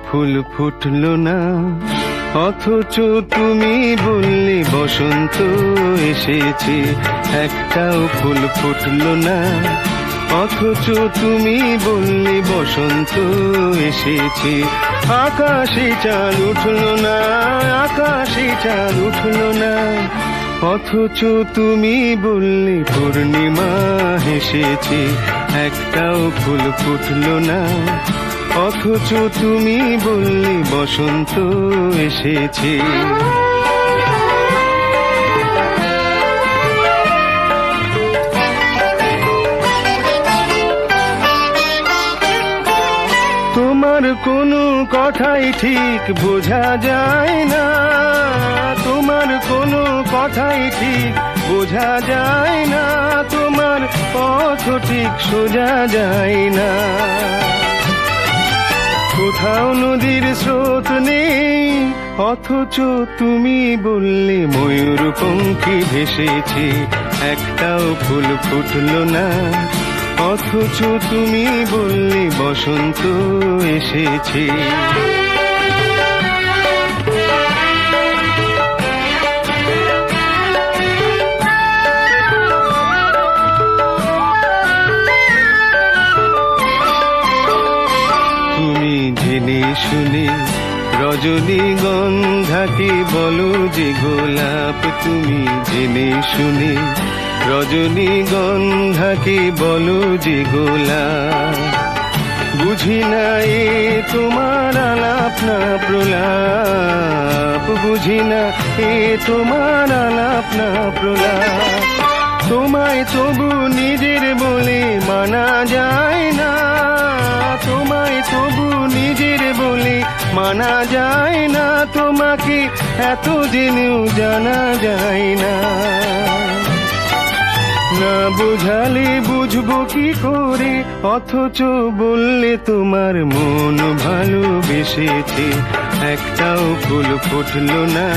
ফুল ফুটলো না, অথচ তুমি বললে বসন্ত এসেছে। একটাও ফুল ফুটলো না, অথচ তুমি বললে বসন্ত এসেছে। আকাশে চাঁদ উঠলো না, আকাশে চাঁদ উঠলো না, অথচ তুমি বললে পূর্ণিমা এসেছে। একটাও ফুল ফুটলো না, অথচ তুমি বললে বসন্ত এসেছে। তোমার কোনো কথাই ঠিক বোঝা যায় না, তোমার কোনো কথাই ঠিক বোঝা যায় না, তোমার পথ ঠিক সোজা যায় না। কোথাও নদীর স্রোত নেই, অথচ তুমি বললে ময়ূরপঙ্খী ভেসেছে। একটাও ফুল ফুটলো না, অথচ তুমি বললে বসন্ত এসেছে। তুমি জেনে শুনে রজনীগন্ধাকে বলো যে গোলাপ, তুমি জেনে শুনে রজনীগন্ধাকে বলো যে গোলাপ। বুঝি না এ তোমার আলাপ না প্রলাপ, বুঝি না এ তোমার আলাপ না প্রলাপ। তোমায় তবু নিজের বলে মানা যায় না, তোমায় তবু নিজের বলে মানা যায় না, তোমাকে এত জেনেও জানা যায় না। না বোঝালে বুঝবো কি করে, অথচ বললে তোমার মন ভালোবেসেছে। একটাও ফুল ফুটলো না,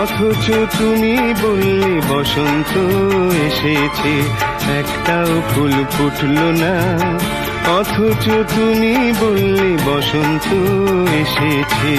অথচ তুমি বললে বসন্ত এসেছে। একটাও ফুল ফুটলো না, অথচ তুমি বললে বসন্ত এসেছে।